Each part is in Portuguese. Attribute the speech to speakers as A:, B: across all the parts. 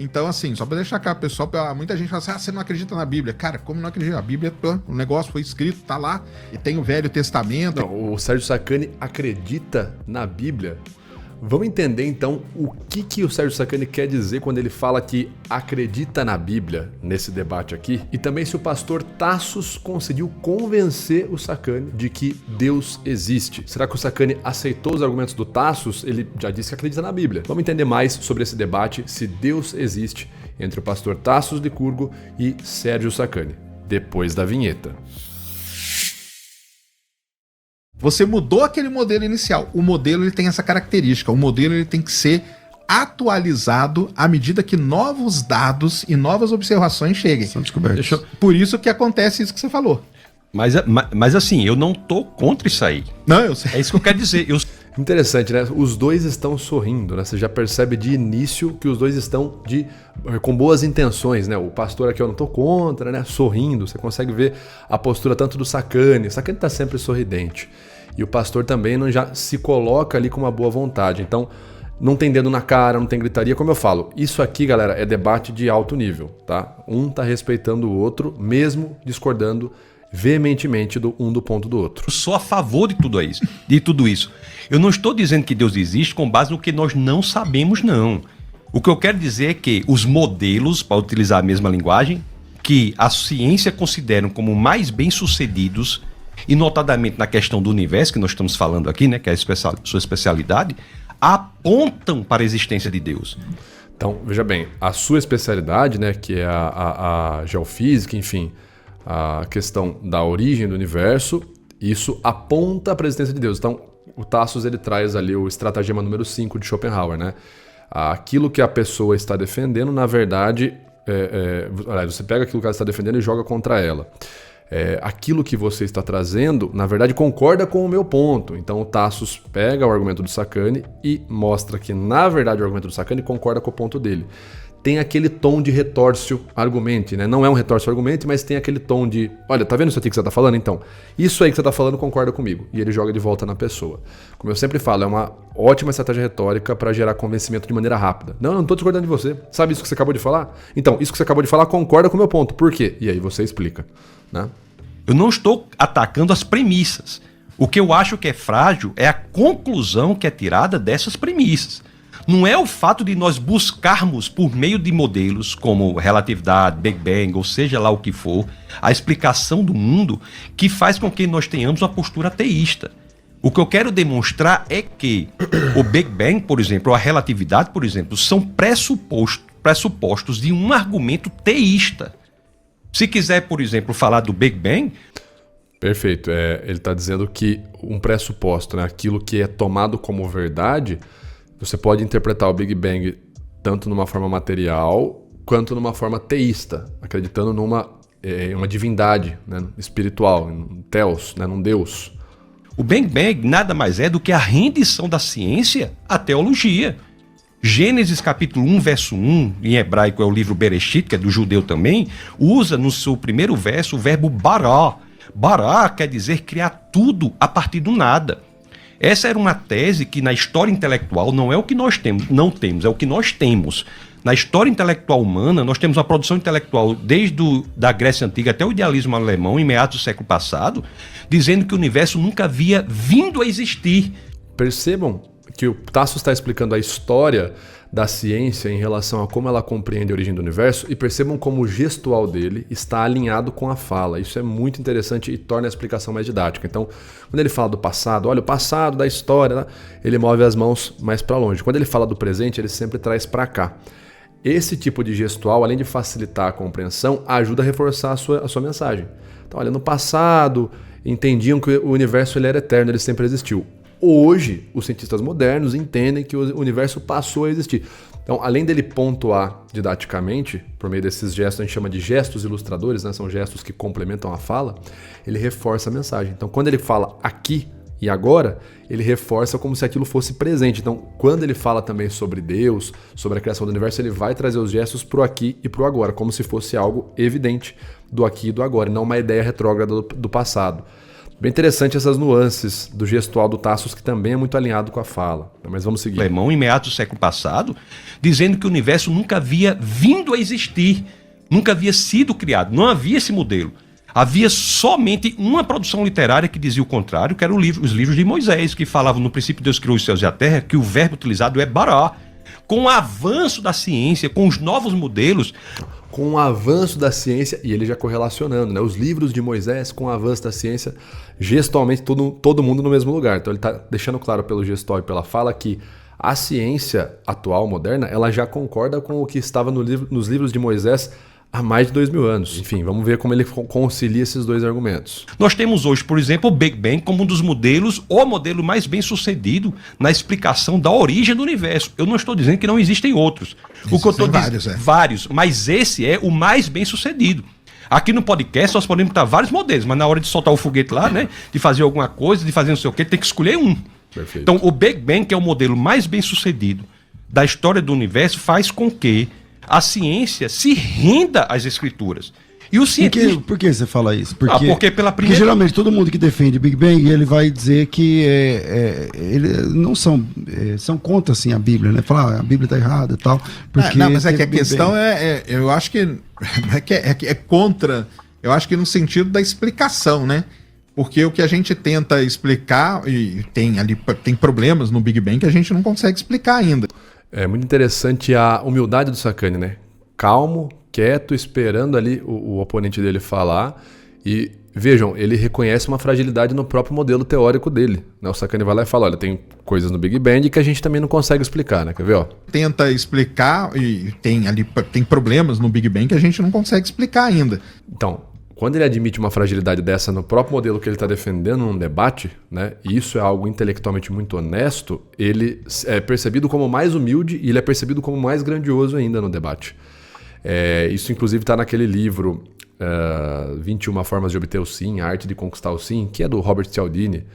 A: Então, assim, só pra deixar claro, pessoal, muita gente fala assim, você não acredita na Bíblia. Cara, como não acredita? A Bíblia, o negócio foi escrito, tá lá, e tem o Velho Testamento.
B: Não, o Sérgio Sacani acredita na Bíblia. Vamos entender, então, o que o Sérgio Sacani quer dizer quando ele fala que acredita na Bíblia nesse debate aqui. E também se o pastor Tassos conseguiu convencer o Sacani de que Deus existe. Será que o Sacani aceitou os argumentos do Tassos? Ele já disse que acredita na Bíblia. Vamos entender mais sobre esse debate, se Deus existe, entre o pastor Tassos Licurgo e Sérgio Sacani, depois da vinheta.
A: Você mudou aquele modelo inicial. O modelo ele tem essa característica. O modelo ele tem que ser atualizado à medida que novos dados e novas observações cheguem.
C: São descobertas.
A: Por isso que acontece isso que você falou.
C: Mas assim, eu não tô contra isso aí.
A: Não, eu sei.
C: É isso que eu quero dizer.
B: Interessante, né? Os dois estão sorrindo, né? Você já percebe de início que os dois estão com boas intenções, né? O pastor aqui, eu não tô contra, né? Sorrindo, você consegue ver a postura tanto do Sacani. O Sacani tá sempre sorridente. E o pastor também não já se coloca ali com uma boa vontade. Então, não tem dedo na cara, não tem gritaria. Como eu falo, isso aqui, galera, é debate de alto nível, tá? Um tá respeitando o outro, mesmo discordando veementemente do ponto do outro.
C: Eu sou a favor de tudo isso. Eu não estou dizendo que Deus existe com base no que nós não sabemos, não. O que eu quero dizer é que os modelos, para utilizar a mesma linguagem, que a ciência considera como mais bem-sucedidos, e notadamente na questão do universo, que nós estamos falando aqui, né, que é a sua especialidade, apontam para a existência de Deus.
B: Então, veja bem, a sua especialidade, né, que é a geofísica, enfim, a questão da origem do universo, isso aponta para a existência de Deus. Então, o Tassos ele traz ali o estratagema número 5 de Schopenhauer, né? Aquilo que a pessoa está defendendo, na verdade, você pega aquilo que ela está defendendo e joga contra ela. Aquilo que você está trazendo, na verdade, concorda com o meu ponto. Então o Tassos pega o argumento do Sacani e mostra que, na verdade, o argumento do Sacani concorda com o ponto dele. Tem aquele tom de retórcio-argumente, né? Não é um retórcio-argumente, mas tem aquele tom de, olha, tá vendo isso aqui que você tá falando? Então, isso aí que você tá falando concorda comigo. E ele joga de volta na pessoa. Como eu sempre falo, é uma ótima estratégia retórica para gerar convencimento de maneira rápida. Não, eu não tô discordando de você. Sabe isso que você acabou de falar? Então, isso que você acabou de falar concorda com o meu ponto. Por quê? E aí você explica, né?
C: Eu não estou atacando as premissas. O que eu acho que é frágil é a conclusão que é tirada dessas premissas. Não é o fato de nós buscarmos, por meio de modelos como relatividade, Big Bang, ou seja lá o que for, a explicação do mundo que faz com que nós tenhamos uma postura ateísta. O que eu quero demonstrar é que o Big Bang, por exemplo, ou a relatividade, por exemplo, são pressupostos de um argumento teísta. Se quiser, por exemplo, falar do Big Bang...
B: Perfeito. Ele está dizendo que um pressuposto, né, aquilo que é tomado como verdade... Você pode interpretar o Big Bang tanto numa forma material quanto numa forma teísta, acreditando numa uma divindade, né, espiritual, num Theos, né, num Deus.
C: O Big Bang nada mais é do que a rendição da ciência à teologia. Gênesis capítulo 1, verso 1, em hebraico é o livro Bereshit, que é do judeu também, usa no seu primeiro verso o verbo bará. Bará quer dizer criar tudo a partir do nada. Essa era uma tese que na história intelectual não é o que nós não temos, é o que nós temos. Na história intelectual humana, nós temos uma produção intelectual desde da Grécia Antiga até o idealismo alemão, em meados do século passado, dizendo que o universo nunca havia vindo a existir.
B: Percebam que o Tassos está explicando a história da ciência em relação a como ela compreende a origem do universo, e percebam como o gestual dele está alinhado com a fala. Isso é muito interessante e torna a explicação mais didática. Então, quando ele fala do passado, olha o passado da história, né? Ele move as mãos mais para longe. Quando ele fala do presente, ele sempre traz para cá. Esse tipo de gestual, além de facilitar a compreensão, ajuda a reforçar a sua mensagem. Então, olha, no passado entendiam que o universo ele era eterno, ele sempre existiu. Hoje, os cientistas modernos entendem que o universo passou a existir. Então, além dele pontuar didaticamente, por meio desses gestos, a gente chama de gestos ilustradores, né? São gestos que complementam a fala, ele reforça a mensagem. Então, quando ele fala aqui e agora, ele reforça como se aquilo fosse presente. Então, quando ele fala também sobre Deus, sobre a criação do universo, ele vai trazer os gestos pro aqui e pro agora, como se fosse algo evidente do aqui e do agora, e não uma ideia retrógrada do passado. Bem interessante essas nuances do gestual do Tassos, que também é muito alinhado com a fala. Mas vamos seguir.
C: Alemão, em meados do século passado, dizendo que o universo nunca havia vindo a existir, nunca havia sido criado, não havia esse modelo. Havia somente uma produção literária que dizia o contrário, que eram os livros de Moisés, que falavam no princípio Deus criou os céus e a terra, que o verbo utilizado é bará. Com o avanço da ciência, com os novos modelos...
B: Com o avanço da ciência, e ele já correlacionando, né? Os livros de Moisés com o avanço da ciência, gestualmente todo mundo no mesmo lugar. Então ele está deixando claro pelo gestual e pela fala que a ciência atual, moderna, ela já concorda com o que estava nos livros de Moisés há mais de 2000 anos. Enfim, vamos ver como ele concilia esses dois argumentos.
C: Nós temos hoje, por exemplo, o Big Bang como um dos modelos, o modelo mais bem sucedido na explicação da origem do universo. Eu não estou dizendo que não existem outros. O que eu estou dizendo, vários, mas esse é o mais bem sucedido. Aqui no podcast nós podemos estar vários modelos, mas na hora de soltar o foguete lá, né, de fazer alguma coisa, de fazer não sei o quê, tem que escolher um.
B: Perfeito.
C: Então, o Big Bang, que é o modelo mais bem sucedido da história do universo, faz com que a ciência se renda às escrituras. E o cientista...
D: Por que você fala isso?
C: Porque
D: porque geralmente todo mundo que defende Big Bang, ele vai dizer que eles não são contra assim, a Bíblia, né? Falar a Bíblia está errada e tal. Porque
A: não, mas é que a questão eu acho que é contra, eu acho que no sentido da explicação, né? Porque o que a gente tenta explicar, e tem problemas no Big Bang que a gente não consegue explicar ainda.
B: É muito interessante a humildade do Sacani, né? Calmo, quieto, esperando ali o oponente dele falar. E vejam, ele reconhece uma fragilidade no próprio modelo teórico dele, né? O Sacani vai lá e fala, olha, tem coisas no Big Bang que a gente também não consegue explicar, né? Quer ver, ó?
A: Tenta explicar e tem problemas no Big Bang que a gente não consegue explicar ainda.
B: Então, quando ele admite uma fragilidade dessa no próprio modelo que ele está defendendo num debate, né, e isso é algo intelectualmente muito honesto, ele é percebido como mais humilde e ele é percebido como mais grandioso ainda no debate. Isso, inclusive, está naquele livro 21 Formas de Obter o Sim, A Arte de Conquistar o Sim, que é do Robert Cialdini,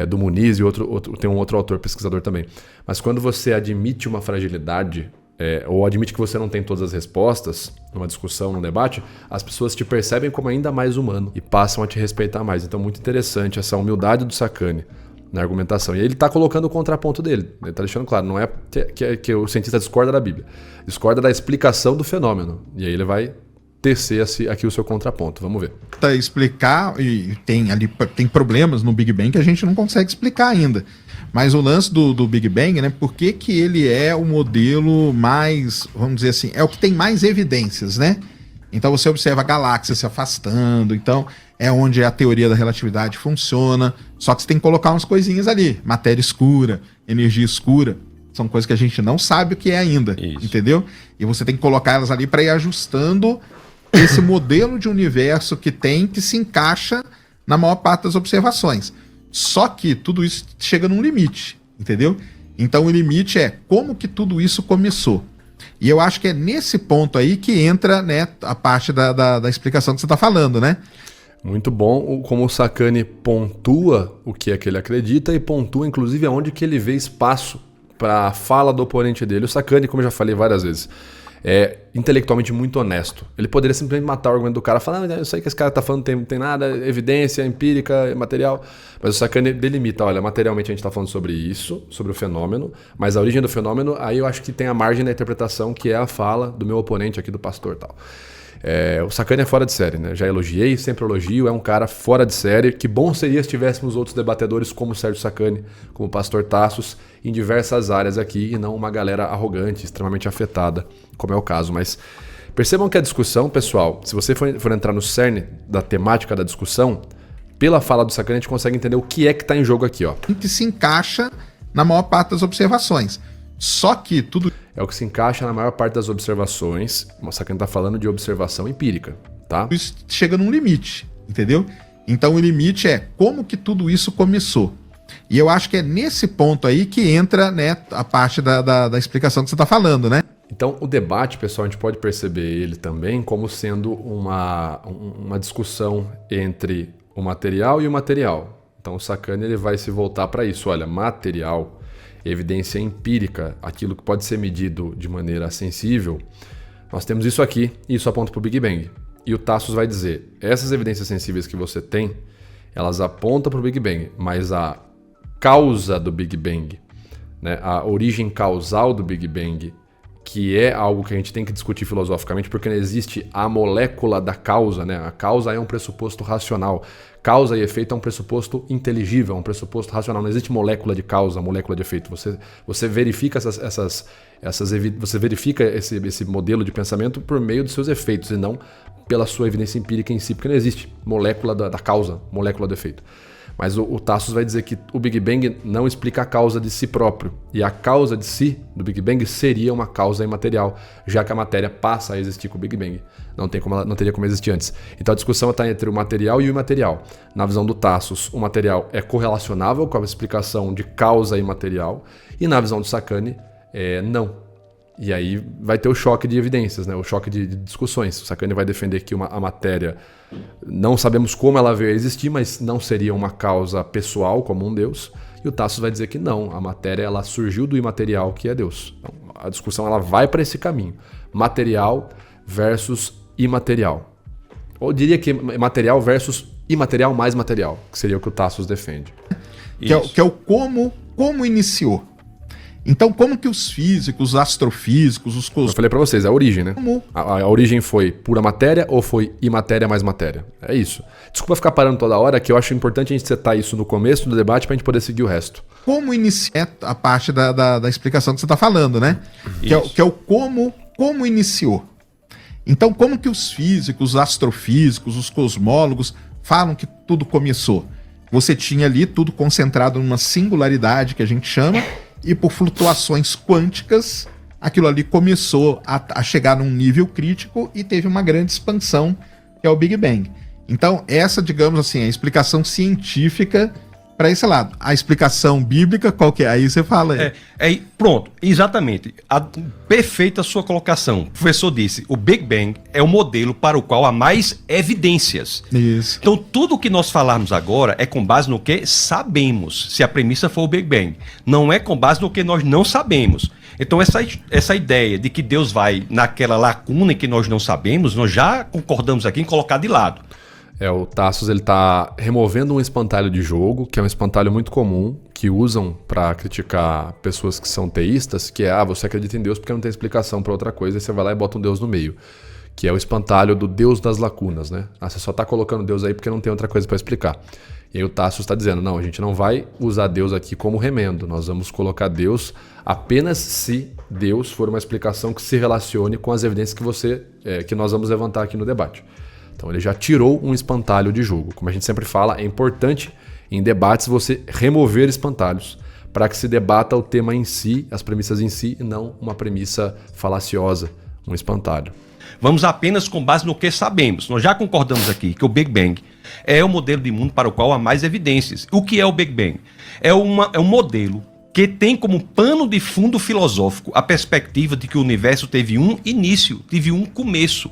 B: do Muniz e tem um outro autor pesquisador também. Mas quando você admite uma fragilidade... ou admite que você não tem todas as respostas numa discussão, num debate, as pessoas te percebem como ainda mais humano e passam a te respeitar mais. Então, muito interessante essa humildade do Sacani na argumentação. E ele está colocando o contraponto dele. Ele está deixando claro, não é que o cientista discorda da Bíblia, discorda da explicação do fenômeno. E aí ele vai tecer aqui o seu contraponto. Vamos ver.
A: Tenta explicar e tem problemas no Big Bang que a gente não consegue explicar ainda. Mas o lance do Big Bang, né? Por que ele é o modelo mais, vamos dizer assim, é o que tem mais evidências, né? Então você observa a galáxia se afastando, então é onde a teoria da relatividade funciona. Só que você tem que colocar umas coisinhas ali, matéria escura, energia escura. São coisas que a gente não sabe o que é ainda, entendeu? E você tem que colocar elas ali para ir ajustando esse modelo de universo que se encaixa na maior parte das observações. Só que tudo isso chega num limite, entendeu? Então o limite é como que tudo isso começou. E eu acho que é nesse ponto aí que entra, né, a parte da explicação que você está falando, né?
B: Muito bom como o Sacani pontua o que é que ele acredita e pontua inclusive aonde que ele vê espaço para a fala do oponente dele. O Sacani, como eu já falei várias vezes, é intelectualmente muito honesto. Ele poderia simplesmente matar o argumento do cara, falar, eu sei que esse cara tá falando, não tem nada, evidência empírica, material. Mas o Sacani delimita, olha, materialmente a gente tá falando sobre isso, sobre o fenômeno, mas a origem do fenômeno, aí eu acho que tem a margem da interpretação, que é a fala do meu oponente aqui, do pastor e tal. O Sacani é fora de série, né? Já elogiei, sempre elogio, é um cara fora de série. Que bom seria se tivéssemos outros debatedores como o Sérgio Sacani, como o pastor Tassos, em diversas áreas aqui, e não uma galera arrogante, extremamente afetada, como é o caso. Mas percebam que a discussão, pessoal, se você for entrar no cerne da temática da discussão, pela fala do Sacani a gente consegue entender o que é que está em jogo aqui, ó.
A: Que se encaixa na maior parte das observações. Só que tudo...
B: É o que se encaixa na maior parte das observações. O Sacani está falando de observação empírica, tá?
A: Isso chega num limite, entendeu? Então o limite é como que tudo isso começou. E eu acho que é nesse ponto aí que entra, né, a parte da explicação que você está falando, né?
B: Então o debate, pessoal, a gente pode perceber ele também como sendo uma discussão entre o material e o material. Então o Sacani ele vai se voltar para isso. Olha, material, evidência empírica, aquilo que pode ser medido de maneira sensível, nós temos isso aqui e isso aponta para o Big Bang. E o Tassos vai dizer, essas evidências sensíveis que você tem, elas apontam para o Big Bang, mas a causa do Big Bang, né, a origem causal do Big Bang, que é algo que a gente tem que discutir filosoficamente, porque não existe a molécula da causa, né? A causa é um pressuposto racional. Causa e efeito é um pressuposto inteligível, é um pressuposto racional. Não existe molécula de causa, molécula de efeito. Você verifica você verifica esse modelo de pensamento por meio dos seus efeitos e não pela sua evidência empírica em si, porque não existe molécula da causa, molécula do efeito. Mas o Tassos vai dizer que o Big Bang não explica a causa de si próprio. E a causa de si, do Big Bang, seria uma causa imaterial, já que a matéria passa a existir com o Big Bang. Não teria como existir antes. Então a discussão está entre o material e o imaterial. Na visão do Tassos, o material é correlacionável com a explicação de causa imaterial. E na visão do Saccani, não. E aí vai ter o choque de evidências, né? O choque de discussões. O Saccani vai defender que a matéria, não sabemos como ela veio a existir, mas não seria uma causa pessoal como um Deus. E o Tassos vai dizer que não, a matéria ela surgiu do imaterial, que é Deus. Então, a discussão ela vai para esse caminho. Material versus imaterial. Ou diria que material versus imaterial mais material, que seria o que o Tassos defende.
A: Que é o como iniciou. Então, como que os físicos, os astrofísicos, os
B: Eu falei pra vocês, é a origem, né? A origem foi pura matéria ou foi imatéria mais matéria? É isso. Desculpa ficar parando toda hora, que eu acho importante a gente setar isso no começo do debate pra gente poder seguir o resto.
A: Como iniciar a parte da explicação que você tá falando, né? Que é o como iniciou. Então, como que os físicos, os astrofísicos, os cosmólogos falam que tudo começou? Você tinha ali tudo concentrado numa singularidade que a gente chama, e por flutuações quânticas, aquilo ali começou a chegar num nível crítico e teve uma grande expansão, que é o Big Bang. Então, essa, digamos assim, é a explicação científica para esse lado. A explicação bíblica, qual que é? Aí você fala aí.
C: Pronto, exatamente. Perfeita a sua colocação. O professor disse, o Big Bang é o modelo para o qual há mais evidências.
A: Isso.
C: Então, tudo o que nós falarmos agora é com base no que sabemos, se a premissa for o Big Bang. Não é com base no que nós não sabemos. Então, essa ideia de que Deus vai naquela lacuna em que nós não sabemos, nós já concordamos aqui em colocar de lado.
B: O Tassos ele tá removendo um espantalho de jogo, que é um espantalho muito comum, que usam para criticar pessoas que são teístas, que é, você acredita em Deus porque não tem explicação para outra coisa, e você vai lá e bota um Deus no meio. Que é o espantalho do Deus das lacunas, né? Você só tá colocando Deus aí porque não tem outra coisa para explicar. E aí o Tassos está dizendo, não, a gente não vai usar Deus aqui como remendo, nós vamos colocar Deus apenas se Deus for uma explicação que se relacione com as evidências que nós vamos levantar aqui no debate. Então ele já tirou um espantalho de jogo. Como a gente sempre fala, é importante em debates você remover espantalhos para que se debata o tema em si, as premissas em si, e não uma premissa falaciosa, um espantalho.
C: Vamos apenas com base no que sabemos. Nós já concordamos aqui que o Big Bang é o modelo de mundo para o qual há mais evidências. O que é o Big Bang? É um modelo que tem como pano de fundo filosófico a perspectiva de que o universo teve um início, teve um começo.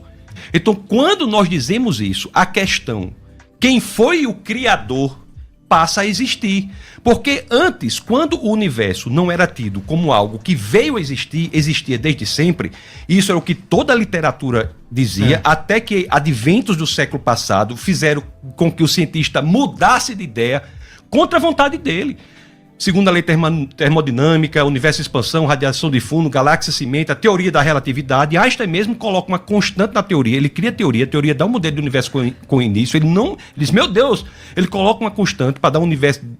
C: Então, quando nós dizemos isso, a questão, quem foi o criador, passa a existir. Porque antes, quando o universo não era tido como algo que veio a existir, existia desde sempre, isso era o que toda a literatura dizia, até que adventos do século passado fizeram com que o cientista mudasse de ideia contra a vontade dele. Segundo a lei termodinâmica, universo em expansão, radiação de fundo, galáxia cimenta, a teoria da relatividade, Einstein mesmo coloca uma constante na teoria, ele cria a teoria dá um modelo de universo com início, ele diz, meu Deus, ele coloca uma constante para dar um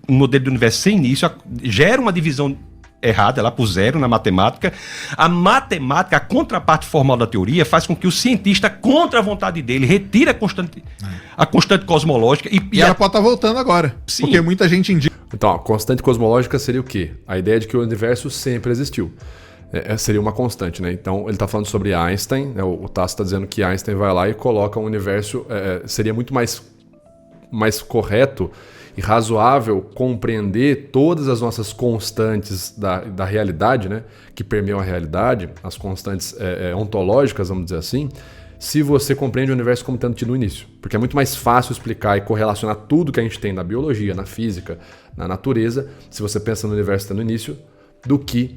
C: modelo de universo sem início, gera uma divisão errada, lá por zero na matemática. A matemática, a contraparte formal da teoria, faz com que o cientista, contra a vontade dele, retire a constante cosmológica.
A: E ela pode estar voltando agora. Sim. Porque muita gente indica.
B: Então, a constante cosmológica seria o quê? A ideia de que o universo sempre existiu. Seria uma constante, né? Então, ele está falando sobre Einstein, né? O Tassos está dizendo que Einstein vai lá e coloca um universo... seria muito mais correto e razoável compreender todas as nossas constantes da realidade, né, que permeiam a realidade, as constantes ontológicas, vamos dizer assim, se você compreende o universo como tendo tido um início. Porque é muito mais fácil explicar e correlacionar tudo que a gente tem na biologia, na física, na natureza, se você pensa no universo tendo início, do que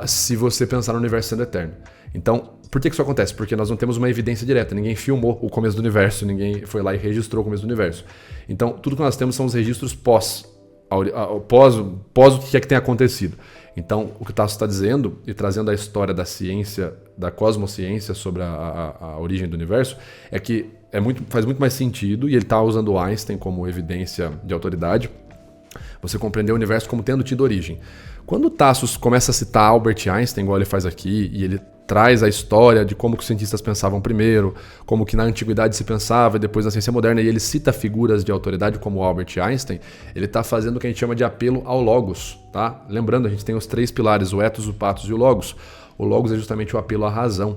B: se você pensar no universo sendo eterno. Então, Por que isso acontece? Porque nós não temos uma evidência direta, ninguém filmou o começo do universo, ninguém foi lá e registrou o começo do universo. Então, tudo que nós temos são os registros pós o que é que tem acontecido. Então, o que o Tasso está dizendo e trazendo a história da ciência, da cosmociência sobre a origem do universo, é que faz muito mais sentido, e ele está usando Einstein como evidência de autoridade, você compreender o universo como tendo tido origem. Quando o Tasso começa a citar Albert Einstein, igual ele faz aqui, e ele traz a história de como que os cientistas pensavam primeiro, como que na antiguidade se pensava e depois na ciência moderna, e ele cita figuras de autoridade como Albert Einstein, ele está fazendo o que a gente chama de apelo ao logos. Tá? Lembrando, a gente tem os 3 pilares, o ethos, o pathos e o logos. O logos é justamente o apelo à razão.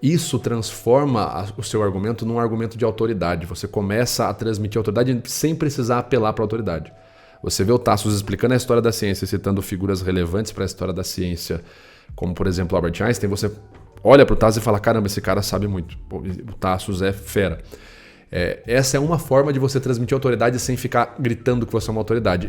B: Isso transforma o seu argumento num argumento de autoridade. Você começa a transmitir autoridade sem precisar apelar para a autoridade. Você vê o Tassos explicando a história da ciência, citando figuras relevantes para a história da ciência, como por exemplo Albert Einstein, você olha para o Tassos e fala, caramba, esse cara sabe muito, o Tassos é fera. Essa é uma forma de você transmitir autoridade sem ficar gritando que você é uma autoridade.